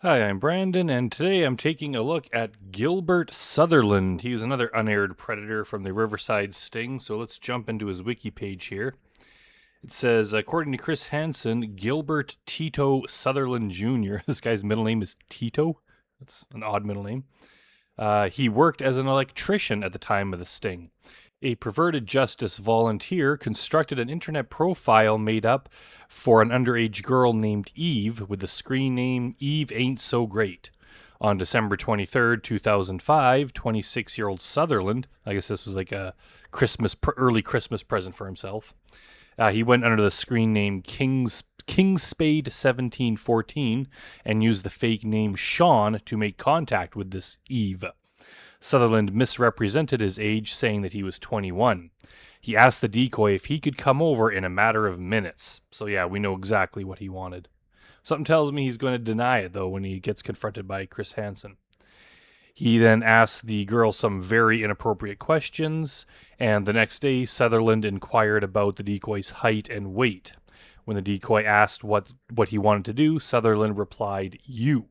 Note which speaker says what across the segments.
Speaker 1: Hi, I'm Brandon, and today I'm taking a look at Gilbert Sutherland. He was another unaired predator from the Riverside Sting, so let's jump into his wiki page here. It says, according to Chris Hansen, Gilbert Tito Sutherland Jr., this guy's middle name is Tito. That's an odd middle name. He worked as an electrician at the time of the sting. A perverted justice volunteer constructed an internet profile made up for an underage girl named Eve with the screen name Eve Ain't So Great. On December 23rd, 2005, 26-year-old Sutherland, I guess this was like a early Christmas present for himself. He went under the screen name Kingspade 1714 and used the fake name Sean to make contact with this Eve. Sutherland misrepresented his age, saying that he was 21. He asked the decoy if he could come over in a matter of minutes. So yeah, we know exactly what he wanted. Something tells me he's going to deny it, though, when he gets confronted by Chris Hansen. He then asked the girl some very inappropriate questions, and the next day, Sutherland inquired about the decoy's height and weight. When the decoy asked what he wanted to do, Sutherland replied, "You."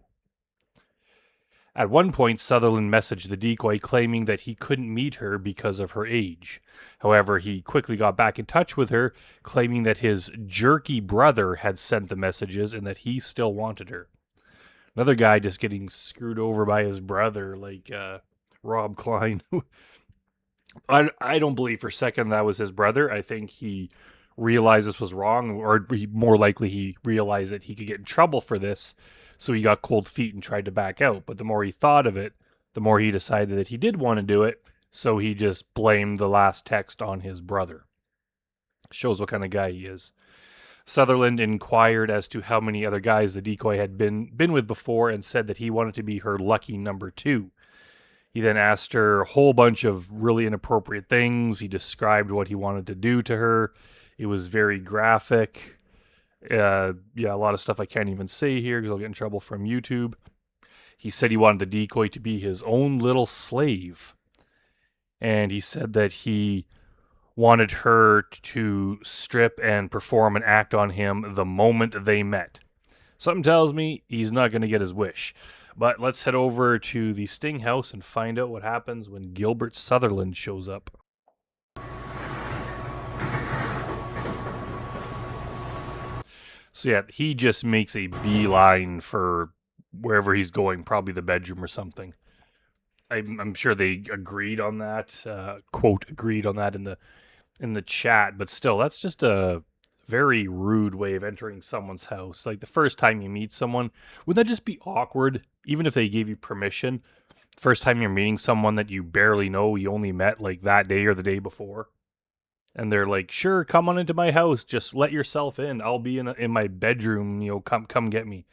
Speaker 1: At one point, Sutherland messaged the decoy claiming that he couldn't meet her because of her age. However, he quickly got back in touch with her, claiming that his jerky brother had sent the messages and that he still wanted her. Another guy just getting screwed over by his brother, like Rob Klein. I don't believe for a second that was his brother. I think he realized this was wrong, or more likely he realized that he could get in trouble for this, so he got cold feet and tried to back out. But the more he thought of it, the more he decided that he did want to do it, so he just blamed the last text on his brother. Shows what kind of guy he is. Sutherland inquired as to how many other guys the decoy had been with before and said that he wanted to be her lucky number 2. He then asked her a whole bunch of really inappropriate things. He described what he wanted to do to her. It was very graphic. A lot of stuff I can't even say here because I'll get in trouble from YouTube. He said he wanted the decoy to be his own little slave. And he said that he wanted her to strip and perform an act on him the moment they met. Something tells me he's not going to get his wish. But let's head over to the Sting house and find out what happens when Gilbert Sutherland shows up. So yeah, he just makes a beeline for wherever he's going, probably the bedroom or something. I'm sure they agreed on that, quote, agreed on that in the chat, but still, that's just a very rude way of entering someone's house. Like the first time you meet someone, would that just be awkward, even if they gave you permission? First time you're meeting someone that you barely know, you only met like that day or the day before, and they're like, "Sure, come on into my house. Just let yourself in. I'll be in my bedroom. Come get me."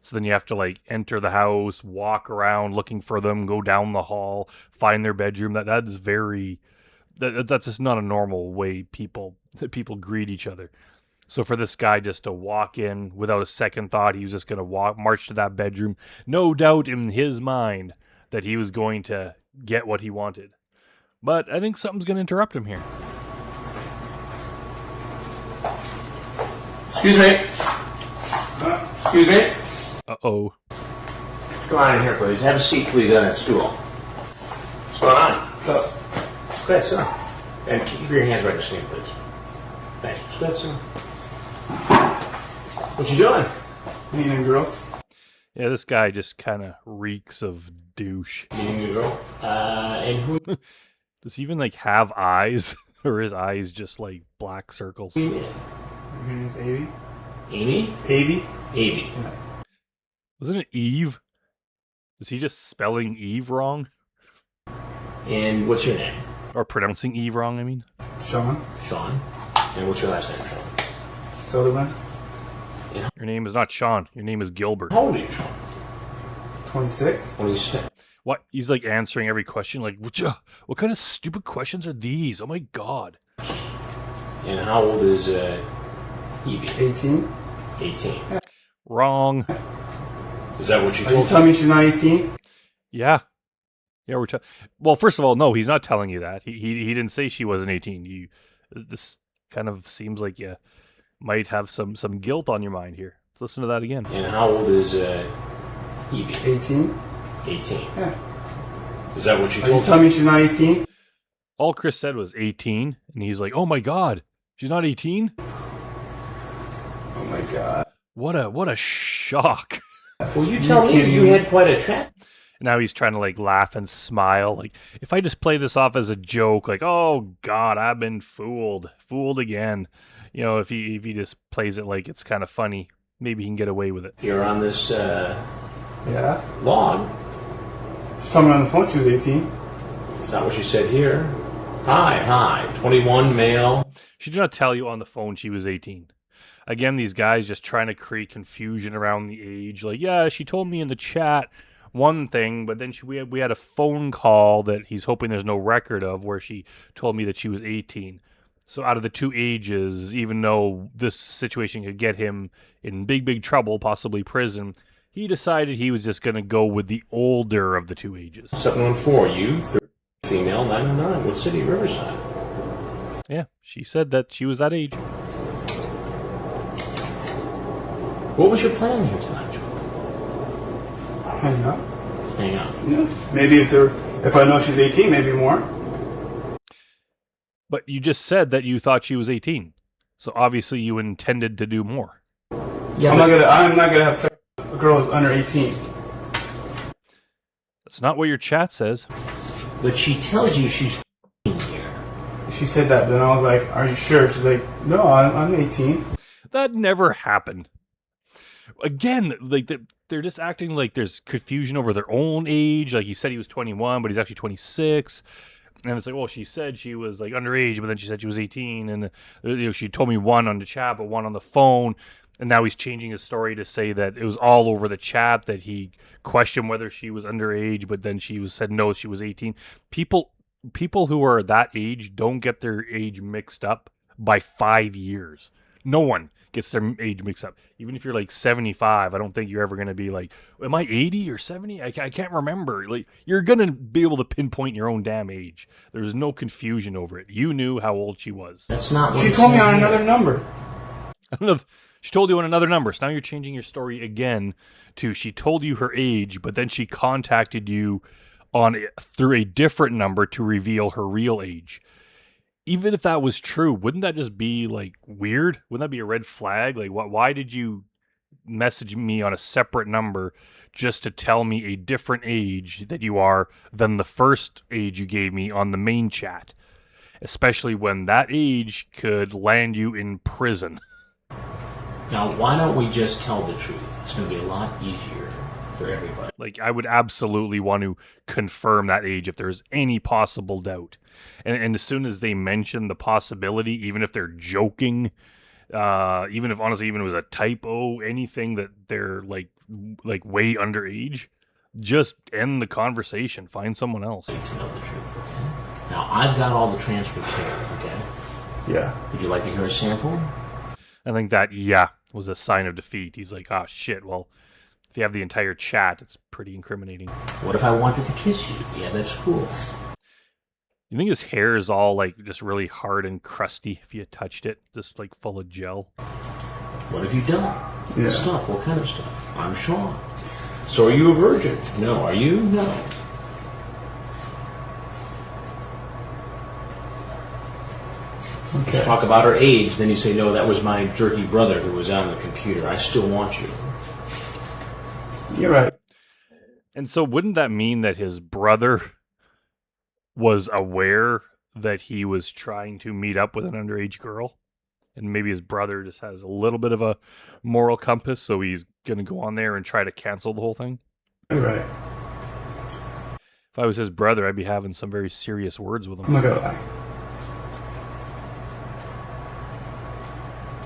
Speaker 1: So then you have to like enter the house, walk around looking for them, go down the hall, find their bedroom. That is very that's just not a normal way people greet each other. So for this guy just to walk in without a second thought, he was just going to march to that bedroom, no doubt in his mind that he was going to get what he wanted. But I think something's going to interrupt him here.
Speaker 2: Excuse me. Excuse me.
Speaker 1: Uh-oh.
Speaker 2: Come on in here, please. Have a seat, please, on that stool. What's going on? Go ahead, sir. And keep your hands right in the stand, please. Thanks. Go ahead, sir. What you doing?
Speaker 3: Meeting a girl.
Speaker 1: Yeah, this guy just kind of reeks of douche.
Speaker 2: Meeting a girl. And who?
Speaker 1: Does he even like have eyes, or his eyes just like black circles?
Speaker 3: Her name's Avy.
Speaker 2: Amy?
Speaker 3: Avy?
Speaker 2: Amy.
Speaker 3: Yeah.
Speaker 1: Wasn't it Eve? Is he just spelling Eve wrong?
Speaker 2: And what's your name?
Speaker 1: Or pronouncing Eve wrong, I mean?
Speaker 3: Sean.
Speaker 2: Sean. And what's your last name, Sean?
Speaker 3: Sutherland.
Speaker 1: Your name is not Sean. Your name is Gilbert.
Speaker 2: How old are you, Sean?
Speaker 3: 26.
Speaker 2: 26.
Speaker 1: What? He's like answering every question like, what kind of stupid questions are these? Oh my god.
Speaker 2: And how old is Evie?
Speaker 3: 18.
Speaker 2: 18.
Speaker 1: Wrong.
Speaker 2: Is that what you
Speaker 3: Are you
Speaker 2: told
Speaker 3: telling me she's not 18?
Speaker 1: Yeah. Yeah, well, first of all, no, he's not telling you that. He didn't say she wasn't 18. This kind of seems like you might have some guilt on your mind here. Let's listen to that again.
Speaker 2: And how old is Evie?
Speaker 3: 18.
Speaker 2: 18.
Speaker 3: Yeah.
Speaker 2: Is that what you
Speaker 3: Are you
Speaker 2: told
Speaker 3: telling
Speaker 2: me?
Speaker 3: me she's not 18?
Speaker 1: All Chris said was 18, and he's like, "Oh my god, she's not 18?
Speaker 3: Oh my god.
Speaker 1: What a shock."
Speaker 2: Well, you tell me
Speaker 3: kidding
Speaker 2: you
Speaker 3: me?
Speaker 2: had quite a chat.
Speaker 1: Now he's trying to like laugh and smile. Like, if I just play this off as a joke, like, "Oh god, I've been fooled again." You know, if he just plays it like it's kind of funny, maybe he can get away with it.
Speaker 2: Here on this
Speaker 3: Yeah.
Speaker 2: log.
Speaker 3: She told me on the phone she was 18.
Speaker 2: It's not what she said here. Hi, 21 male.
Speaker 1: She did not tell you on the phone she was 18. Again, these guys just trying to create confusion around the age. Like, yeah, she told me in the chat one thing, but then we had a phone call that he's hoping there's no record of where she told me that she was 18. So out of the two ages, even though this situation could get him in big trouble, possibly prison, he decided he was just going to go with the older of the two ages.
Speaker 2: 714, you, 30, female, 909. What city? Riverside.
Speaker 1: Yeah, she said that she was that age.
Speaker 2: What was your plan here tonight, Joe?
Speaker 3: Hang up.
Speaker 2: Hang out.
Speaker 3: Yeah. Maybe if I know she's 18, maybe more.
Speaker 1: But you just said that you thought she was 18. So obviously you intended to do more.
Speaker 2: Yeah,
Speaker 3: I'm not gonna have sex with a girl who's under 18.
Speaker 1: That's not what your chat says.
Speaker 2: but she tells you she's here.
Speaker 3: She said that, then I was like, "Are you sure?" She's like, "No, I'm 18."
Speaker 1: That never happened. Again, like they're just acting like there's confusion over their own age. Like he said he was 21, but he's actually 26. And it's like, well, she said she was like underage, but then she said she was 18, and she told me one on the chat, but one on the phone. And now he's changing his story to say that it was all over the chat that he questioned whether she was underage, but then said no, she was 18. People who are that age don't get their age mixed up by 5 years. No one gets their age mixed up. Even if you're like 75, I don't think you're ever going to be like, am I 80 or 70? I can't remember. Like, you're going to be able to pinpoint your own damn age. There's no confusion over it. You knew how old she was.
Speaker 2: That's not what
Speaker 3: She
Speaker 2: it
Speaker 3: told me
Speaker 2: says
Speaker 3: on
Speaker 2: here.
Speaker 3: another number.
Speaker 1: I don't know if she told you on another number. So now you're changing your story again to she told you her age, but then she contacted you through a different number to reveal her real age. Even if that was true, wouldn't that just be like weird? Wouldn't that be a red flag? Like, why did you message me on a separate number just to tell me a different age that you are than the first age you gave me on the main chat? Especially when that age could land you in prison.
Speaker 2: Now, why don't we just tell the truth? It's going to be a lot easier for everybody.
Speaker 1: Like, I would absolutely want to confirm that age if there's any possible doubt. And as soon as they mention the possibility, even if they're joking, even if honestly, even if it was a typo, anything that they're like way underage, just end the conversation. Find someone else.
Speaker 2: To know the truth, okay? Now, I've got all the transcripts here, okay?
Speaker 3: Yeah.
Speaker 2: Would you like to hear a sample?
Speaker 1: I think that, was a sign of defeat. He's like, shit, well, if you have the entire chat, it's pretty incriminating.
Speaker 2: What if I wanted to kiss you? Yeah, that's cool.
Speaker 1: You think his hair is all like just really hard and crusty if you touched it, just like full of gel?
Speaker 2: What have you done?
Speaker 3: Yeah.
Speaker 2: Stuff. What kind of stuff? I'm Sean. So are you a virgin? No. Are you? No.
Speaker 3: Okay.
Speaker 2: Talk about her age, then you say, no, that was my jerky brother who was on the computer. I still want you.
Speaker 3: You're right.
Speaker 1: And so wouldn't that mean that his brother was aware that he was trying to meet up with an underage girl? And maybe his brother just has a little bit of a moral compass, so he's going to go on there and try to cancel the whole thing?
Speaker 3: You're right.
Speaker 1: If I was his brother, I'd be having some very serious words with
Speaker 3: I'm
Speaker 1: him.
Speaker 3: not gonna lie.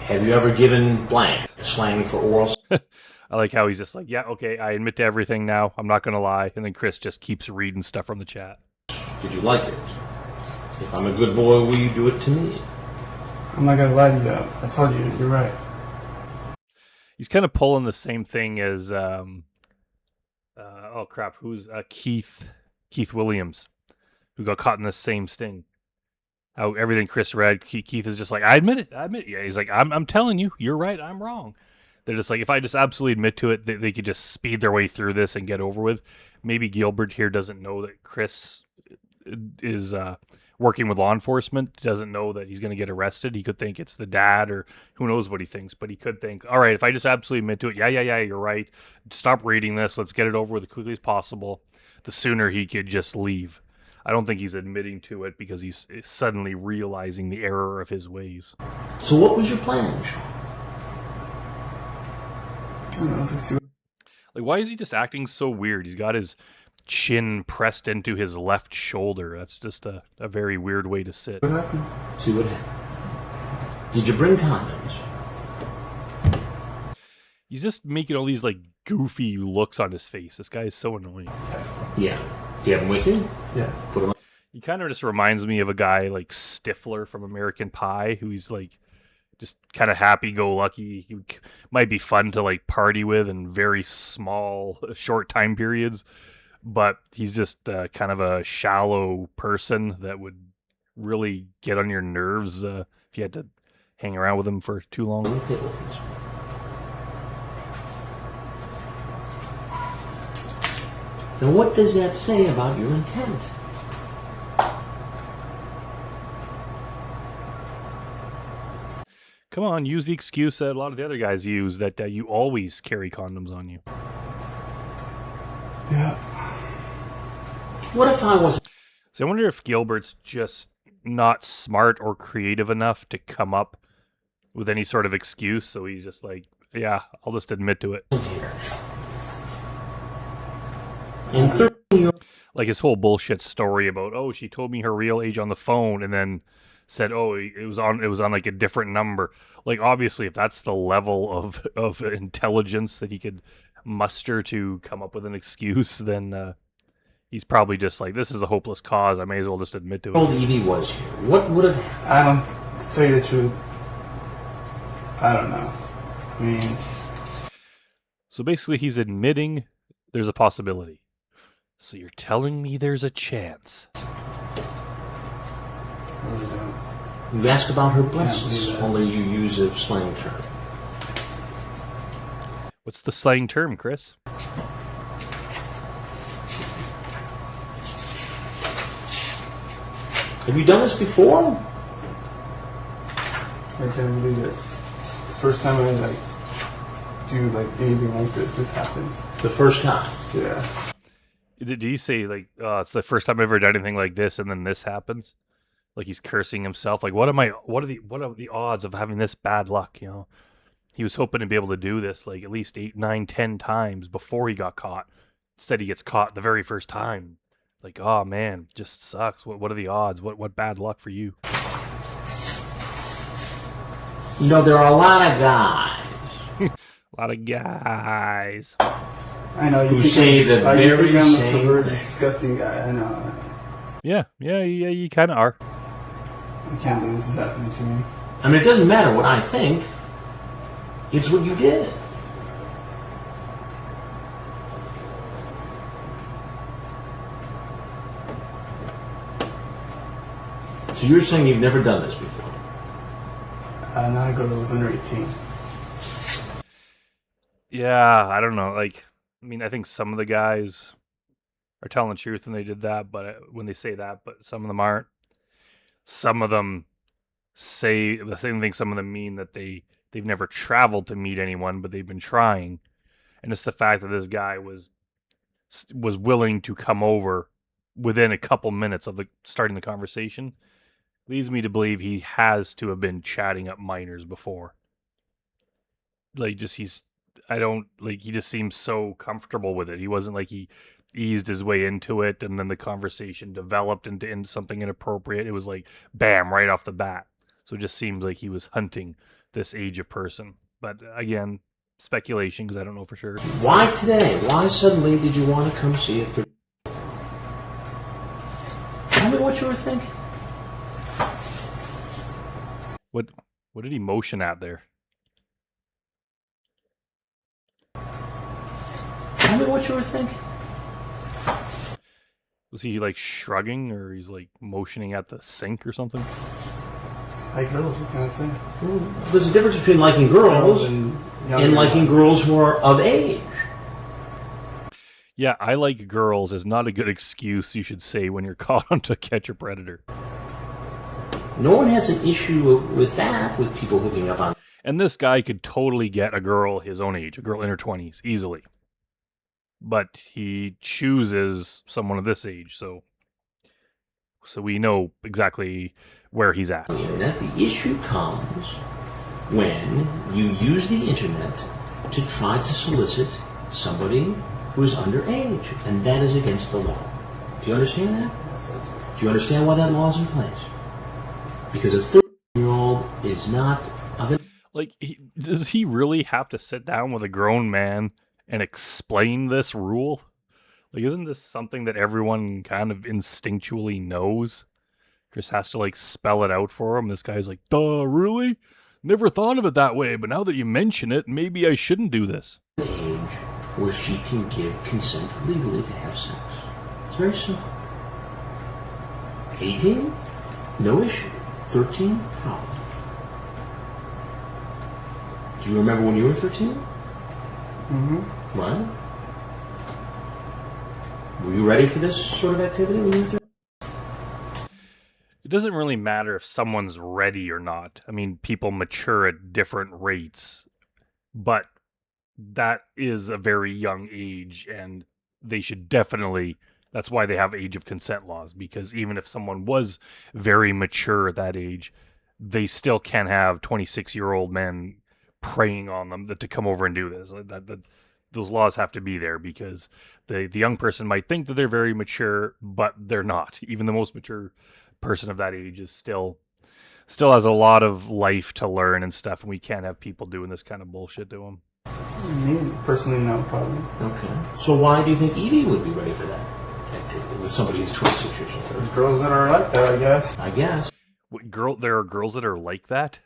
Speaker 2: Have you ever given blank slang for oral?
Speaker 1: I like how he's just like, yeah, okay, I admit to everything now. I'm not going to lie. And then Chris just keeps reading stuff from the chat.
Speaker 2: Did you like it? If I'm a good boy, will you do it to me?
Speaker 3: I'm not gonna lie to you though. I told you, you're right.
Speaker 1: He's kind of pulling the same thing as, who's Keith Williams, who got caught in the same sting. How everything Chris read, Keith is just like, I admit it. Yeah, he's like, I'm telling you, you're right, I'm wrong. They're just like, if I just absolutely admit to it, they could just speed their way through this and get over with. Maybe Gilbert here doesn't know that Chris is working with law enforcement, doesn't know that he's going to get arrested. He could think it's the dad, or who knows what he thinks, but he could think, all right, if I just absolutely admit to it, yeah, you're right. Stop reading this. Let's get it over with as quickly as possible. The sooner he could just leave. I don't think he's admitting to it because he's suddenly realizing the error of his ways.
Speaker 2: So what was your plan?
Speaker 1: Like, why is he just acting so weird? He's got his chin pressed into his left shoulder. That's just a very weird way to sit.
Speaker 3: What happened?
Speaker 2: See what happened. Did you bring condoms?
Speaker 1: He's just making all these, like, goofy looks on his face. This guy is so annoying.
Speaker 2: Yeah. Do you have them with you?
Speaker 3: Yeah.
Speaker 2: Put them.
Speaker 1: He kind of just reminds me of a guy like Stifler from American Pie, who he's like just kind of happy-go-lucky. He might be fun to like party with in very small, short time periods, but he's just kind of a shallow person that would really get on your nerves if you had to hang around with him for too long.
Speaker 2: Now, what does that say about your intent?
Speaker 1: Come on, use the excuse that a lot of the other guys use, that you always carry condoms on you.
Speaker 3: Yeah.
Speaker 2: What if I was...
Speaker 1: So I wonder if Gilbert's just not smart or creative enough to come up with any sort of excuse, so he's just like, yeah, I'll just admit to it.
Speaker 2: In 13 years...
Speaker 1: Like his whole bullshit story about, oh, she told me her real age on the phone and then said, oh, it was on like a different number. Like, obviously, if that's the level of intelligence that he could muster to come up with an excuse, then he's probably just like, this is a hopeless cause. I may as well just admit to it.
Speaker 2: old Evie was here. What would have...
Speaker 3: I don't... To tell you the truth, I don't know. I mean...
Speaker 1: So basically, he's admitting there's a possibility. So you're telling me there's a chance.
Speaker 2: You ask about her breasts, only you use a slang term.
Speaker 1: What's the slang term, Chris?
Speaker 2: Have you done this before?
Speaker 3: I can't believe it. First time I do anything like this happens.
Speaker 2: The first time?
Speaker 3: Yeah.
Speaker 1: Did he say it's the first time I've ever done anything like this, and then this happens? Like he's cursing himself. Like, what are the odds of having this bad luck? You know, he was hoping to be able to do this like at least 8, 9, 10 times before he got caught. Instead, he gets caught the very first time. Like, oh man, just sucks. What are the odds? What bad luck for you?
Speaker 2: You know, there are a lot of guys.
Speaker 1: A lot of guys.
Speaker 3: I know you
Speaker 2: who say the very
Speaker 3: I'm
Speaker 2: same
Speaker 3: a perverted,
Speaker 2: thing.
Speaker 3: disgusting guy. I know.
Speaker 1: Yeah, you kind of are.
Speaker 3: I can't believe this is happening to me.
Speaker 2: I mean, it doesn't matter what I think. It's what you did. So you're saying you've never done this before?
Speaker 3: Not a girl that was under 18.
Speaker 1: Yeah, I don't know. Like, I mean, I think some of the guys are telling the truth when they did that, but when they say that, but some of them aren't. Some of them say the same thing. Some of them mean that they've never traveled to meet anyone, but they've been trying. And it's the fact that this guy was willing to come over within a couple minutes of starting the conversation leads me to believe he has to have been chatting up minors before. Like, he just seems so comfortable with it. He wasn't like he eased his way into it and then the conversation developed into something inappropriate. It was like, bam, right off the bat. So it just seems like he was hunting this age of person. But again, speculation, because I don't know for sure.
Speaker 2: Why today? Why suddenly did you want to come see it? Tell me what you were thinking.
Speaker 1: What did he motion at there?
Speaker 2: Tell me what you were thinking.
Speaker 1: Was he like shrugging, or he's like motioning at the sink or something?
Speaker 3: Like girls, what can I say?
Speaker 2: There's a difference between liking girls
Speaker 3: And
Speaker 2: in liking girls who are of age.
Speaker 1: Yeah, I like girls is not a good excuse you should say when you're caught on To Catch a Predator.
Speaker 2: No one has an issue with that, with people hooking up on.
Speaker 1: And this guy could totally get a girl his own age, a girl in her 20s, easily. But he chooses someone of this age, so we know exactly where he's at.
Speaker 2: The internet, the issue comes when you use the internet to try to solicit somebody who is underage, and that is against the law. Do you understand that? Do you understand why that law is in place? Because a 30-year-old is not...
Speaker 1: Like, does he really have to sit down with a grown man and explain this rule? Like, isn't this something that everyone kind of instinctually knows? Chris has to, like, spell it out for him. This guy's like, duh, really? Never thought of it that way, but now that you mention it, maybe I shouldn't do this.
Speaker 2: Age where she can give consent legally to have sex. It's very simple. 18? No issue. 13? Problem. Do you remember when you were 13?
Speaker 3: Mm-hmm.
Speaker 2: What? Were you ready for this sort of activity when you were 13?
Speaker 1: It doesn't really matter if someone's ready or not. I mean, people mature at different rates, but that is a very young age, and they should definitely... That's why they have age of consent laws, because even if someone was very mature at that age, they still can't have 26-year-old men preying on them to come over and do this. Those laws have to be there because the young person might think that they're very mature, but they're not. Even the most mature person of that age is still has a lot of life to learn and stuff, and we can't have people doing this kind of bullshit to them.
Speaker 3: Me, personally, no, probably.
Speaker 2: Okay. So why do you think Evie would be ready for that activity with somebody who's 26 years old?
Speaker 3: There's girls that are like that, I guess.
Speaker 2: I guess.
Speaker 1: There are girls that are like that?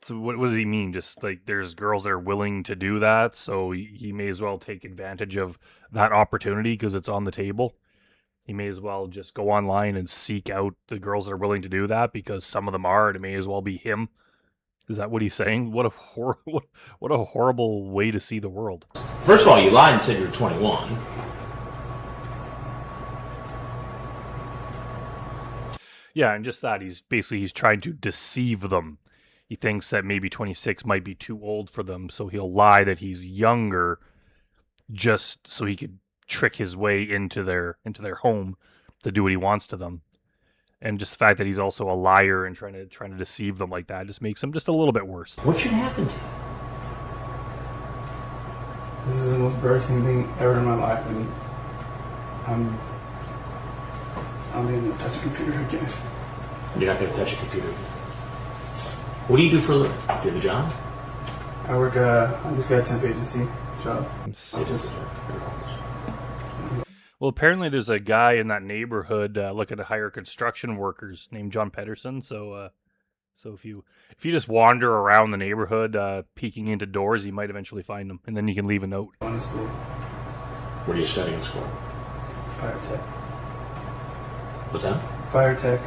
Speaker 1: So what does he mean? Just like there's girls that are willing to do that, so he may as well take advantage of that opportunity because it's on the table. He may as well just go online and seek out the girls that are willing to do that because some of them are, and it may as well be him. Is that what he's saying? What a horrible way to see the world.
Speaker 2: First of all, you lied and said you were 21.
Speaker 1: Yeah, and just that he's trying to deceive them. He thinks that maybe 26 might be too old for them, so he'll lie that he's younger just so he could trick his way into their home to do what he wants to them. And just the fact that he's also a liar and trying to deceive them like that just makes him just a little bit worse.
Speaker 2: What should happen to you?
Speaker 3: This is the most embarrassing thing ever in my life, and I'm going to touch a computer again.
Speaker 2: You're not going to touch a computer. What do you do for a living? Do you have a job?
Speaker 3: I work, I just got a temp agency job.
Speaker 1: Well, apparently there's a guy in that neighborhood looking to hire construction workers named John Pedersen. So if you just wander around the neighborhood, peeking into doors, you might eventually find him, and then you can leave a note.
Speaker 3: Going to school.
Speaker 2: What are you studying in school?
Speaker 3: Fire tech.
Speaker 2: What's that?
Speaker 3: Fire tech.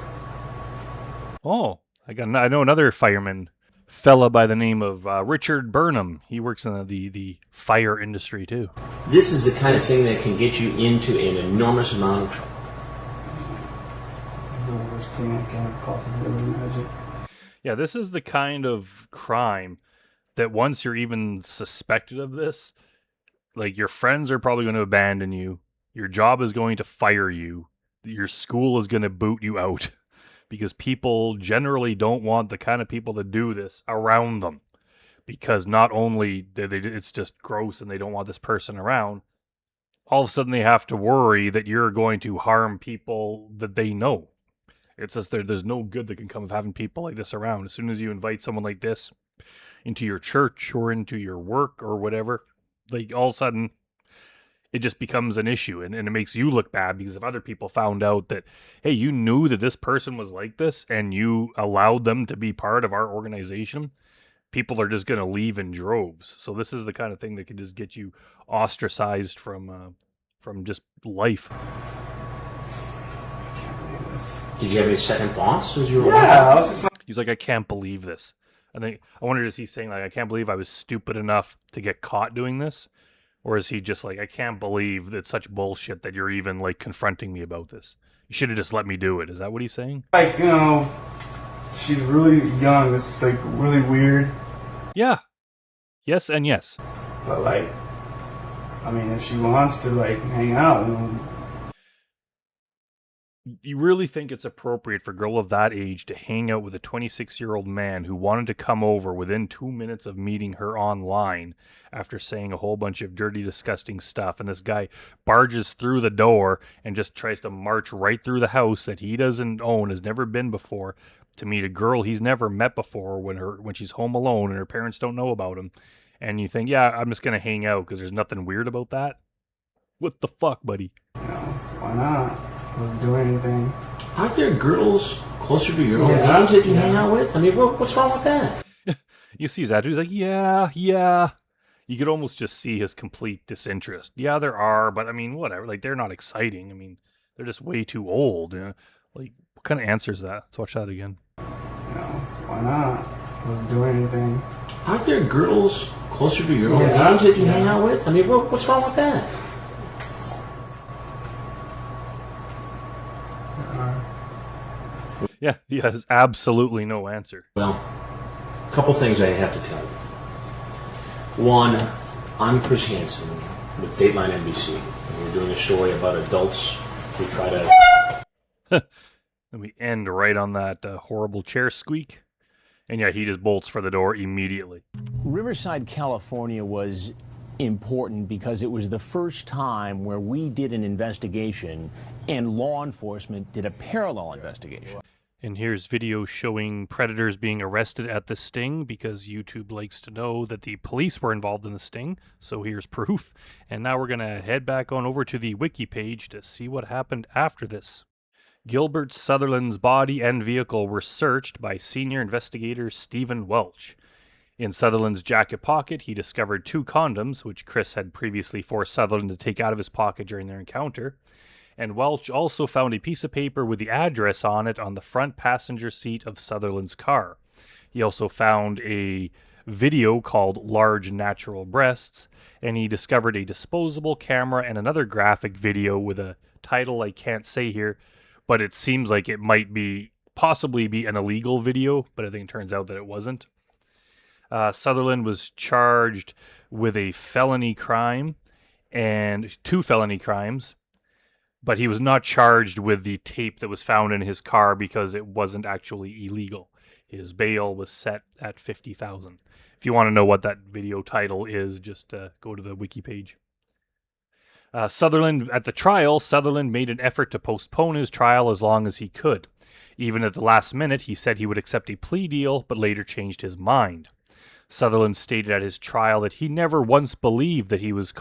Speaker 1: Oh, I know another fireman fella by the name of Richard Burnham. He works in the fire industry too.
Speaker 2: This is the kind of thing that can get you into an enormous amount of trouble.
Speaker 3: This is the worst thing I can possibly imagine.
Speaker 1: Yeah, this is the kind of crime that once you're even suspected of this, like your friends are probably going to abandon you. Your job is going to fire you. Your school is going to boot you out. Because people generally don't want the kind of people that do this around them. Because not only it's just gross and they don't want this person around, all of a sudden they have to worry that you're going to harm people that they know. It's just there's no good that can come of having people like this around. As soon as you invite someone like this into your church or into your work or whatever, like all of a sudden it just becomes an issue, and it makes you look bad because if other people found out that, hey, you knew that this person was like this and you allowed them to be part of our organization, people are just going to leave in droves. So this is the kind of thing that can just get you ostracized from just life.
Speaker 3: I can't believe this.
Speaker 2: Did you have any second thoughts as you were
Speaker 3: Yeah, I was just
Speaker 1: He's like, I can't believe this. I wondered, is he saying like, I can't believe I was stupid enough to get caught doing this? Or is he just like, I can't believe it's such bullshit that you're even like confronting me about this? You should have just let me do it. Is that what he's saying?
Speaker 3: Like, she's really young. This is like really weird.
Speaker 1: Yeah. Yes and yes.
Speaker 3: But like, I mean, if she wants to like hang out,
Speaker 1: You really think it's appropriate for a girl of that age to hang out with a 26-year-old man who wanted to come over within 2 minutes of meeting her online after saying a whole bunch of dirty, disgusting stuff, and this guy barges through the door and just tries to march right through the house that he doesn't own, has never been before, to meet a girl he's never met before when she's home alone and her parents don't know about him. And you think, yeah, I'm just going to hang out because there's nothing weird about that? What the fuck, buddy?
Speaker 3: why not? Doesn't do anything.
Speaker 2: Aren't there girls closer to your own
Speaker 3: Yeah,
Speaker 2: age that you
Speaker 3: yeah.
Speaker 2: hang out with? I mean, what's wrong with that?
Speaker 1: You see his attitude, he's like, yeah. You could almost just see his complete disinterest. Yeah, there are, but I mean, whatever. Like, they're not exciting. I mean, they're just way too old. Like, what kind of answer is that? Let's watch that again.
Speaker 3: Why not? Doesn't do anything.
Speaker 2: Aren't there girls closer to your own
Speaker 3: Yeah,
Speaker 2: age that you
Speaker 3: yeah.
Speaker 2: hang out with? I mean, what's wrong with that?
Speaker 1: Yeah, he has absolutely no answer.
Speaker 2: Well, a couple things I have to tell you. One, I'm Chris Hansen with Dateline NBC. And we're doing a story about adults who try to...
Speaker 1: And we end right on that horrible chair squeak. And yeah, he just bolts for the door immediately.
Speaker 4: Riverside, California was important because it was the first time where we did an investigation and law enforcement did a parallel investigation.
Speaker 1: And here's video showing predators being arrested at the sting because YouTube likes to know that the police were involved in the sting. So here's proof. And now we're going to head back on over to the wiki page to see what happened after this. Gilbert Sutherland's body and vehicle were searched by senior investigator Stephen Welch. In Sutherland's jacket pocket, he discovered 2 condoms, which Chris had previously forced Sutherland to take out of his pocket during their encounter. And Welch also found a piece of paper with the address on it on the front passenger seat of Sutherland's car. He also found a video called Large Natural Breasts, and he discovered a disposable camera and another graphic video with a title I can't say here, but it seems like it might possibly be an illegal video, but I think it turns out that it wasn't. Sutherland was charged with a felony crime and 2 felony crimes, but he was not charged with the tape that was found in his car because it wasn't actually illegal. His bail was set at $50,000. If you want to know what that video title is, just go to the wiki page. At the trial, Sutherland made an effort to postpone his trial as long as he could. Even at the last minute, he said he would accept a plea deal, but later changed his mind. Sutherland stated at his trial that he never once believed that he was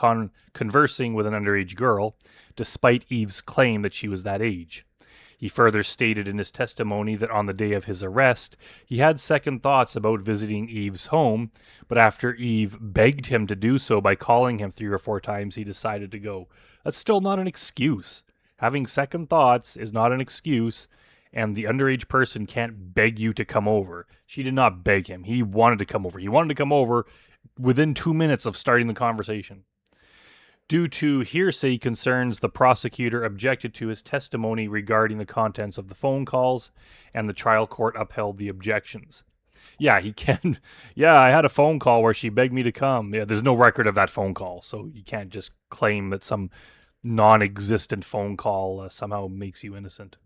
Speaker 1: conversing with an underage girl, despite Eve's claim that she was that age. He further stated in his testimony that on the day of his arrest, he had second thoughts about visiting Eve's home, but after Eve begged him to do so by calling him 3 or 4 times, he decided to go. That's still not an excuse. Having second thoughts is not an excuse, and the underage person can't beg you to come over. She did not beg him. He wanted to come over. He wanted to come over within 2 minutes of starting the conversation. Due to hearsay concerns, the prosecutor objected to his testimony regarding the contents of the phone calls, and the trial court upheld the objections. Yeah, he can. Yeah, I had a phone call where she begged me to come. Yeah, there's no record of that phone call, so you can't just claim that some non-existent phone call somehow makes you innocent.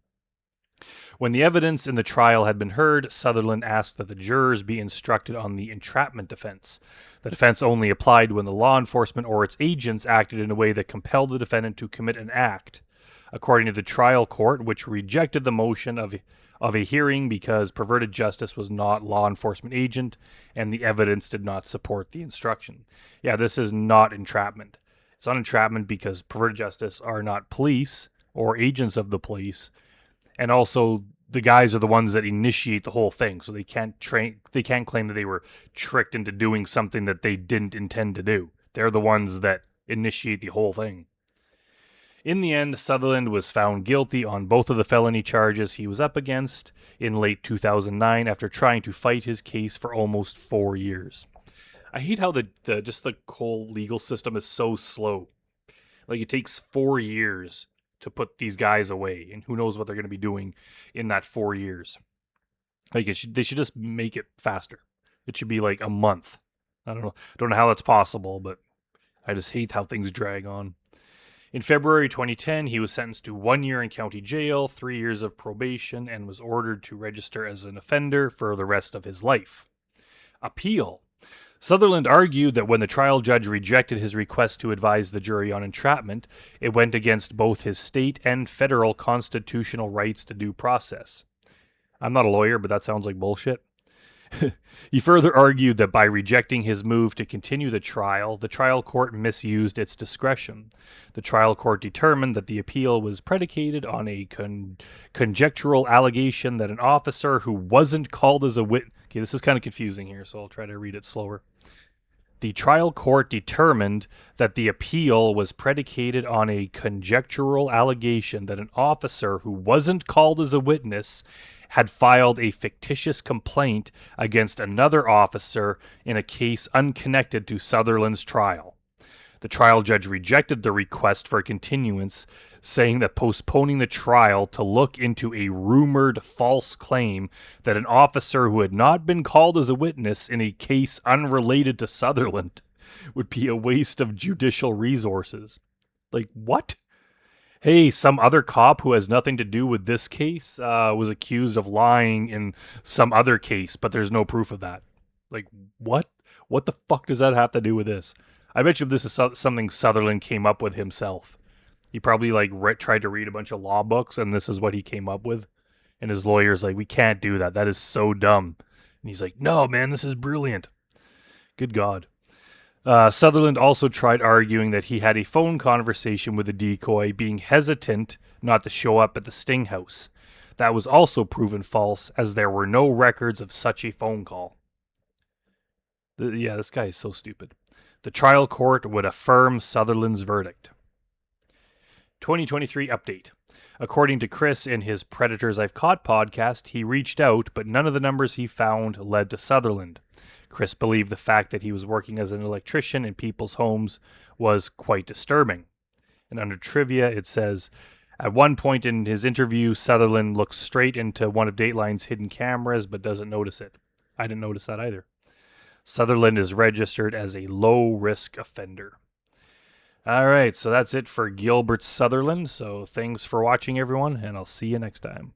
Speaker 1: When the evidence in the trial had been heard, Sutherland asked that the jurors be instructed on the entrapment defense. The defense only applied when the law enforcement or its agents acted in a way that compelled the defendant to commit an act. According to the trial court, which rejected the motion of a hearing because perverted justice was not law enforcement agent and the evidence did not support the instruction. Yeah, this is not entrapment. It's not entrapment because perverted justice are not police or agents of the police. And also, the guys are the ones that initiate the whole thing, so they can't claim that they were tricked into doing something that they didn't intend to do. They're the ones that initiate the whole thing. In the end, Sutherland was found guilty on both of the felony charges he was up against in late 2009 after trying to fight his case for almost 4 years. I hate how the whole legal system is so slow. Like, it takes 4 years to put these guys away, and who knows what they're going to be doing in that 4 years. Like, they should just make it faster. It should be like a month. I don't know how that's possible, but I just hate how things drag on. In February 2010, he was sentenced to 1 year in county jail, 3 years of probation, and was ordered to register as an offender for the rest of his life. Appeal. Sutherland argued that when the trial judge rejected his request to advise the jury on entrapment, it went against both his state and federal constitutional rights to due process. I'm not a lawyer, but that sounds like bullshit. He further argued that by rejecting his move to continue the trial court misused its discretion. The trial court determined that the appeal was predicated on a conjectural allegation that an officer who wasn't called as a witness... Okay, this is kind of confusing here, so I'll try to read it slower. The trial court determined that the appeal was predicated on a conjectural allegation that an officer who wasn't called as a witness had filed a fictitious complaint against another officer in a case unconnected to Sutherland's trial. The trial judge rejected the request for continuance, saying that postponing the trial to look into a rumored false claim that an officer who had not been called as a witness in a case unrelated to Sutherland would be a waste of judicial resources. Like, what? Hey, some other cop who has nothing to do with this case was accused of lying in some other case, but there's no proof of that. Like, what? What the fuck does that have to do with this? I bet you if this is something Sutherland came up with himself. He probably tried to read a bunch of law books, and this is what he came up with. And his lawyer's like, we can't do that. That is so dumb. And he's like, no, man, this is brilliant. Good God. Sutherland also tried arguing that he had a phone conversation with the decoy, being hesitant not to show up at the Sting house. That was also proven false, as there were no records of such a phone call. This guy is so stupid. The trial court would affirm Sutherland's verdict. 2023 update. According to Chris in his Predators I've Caught podcast, he reached out, but none of the numbers he found led to Sutherland. Chris believed the fact that he was working as an electrician in people's homes was quite disturbing. And under trivia, it says, at one point in his interview, Sutherland looks straight into one of Dateline's hidden cameras, but doesn't notice it. I didn't notice that either. Sutherland is registered as a low-risk offender. All right, so that's it for Gilbert Sutherland. So thanks for watching, everyone, and I'll see you next time.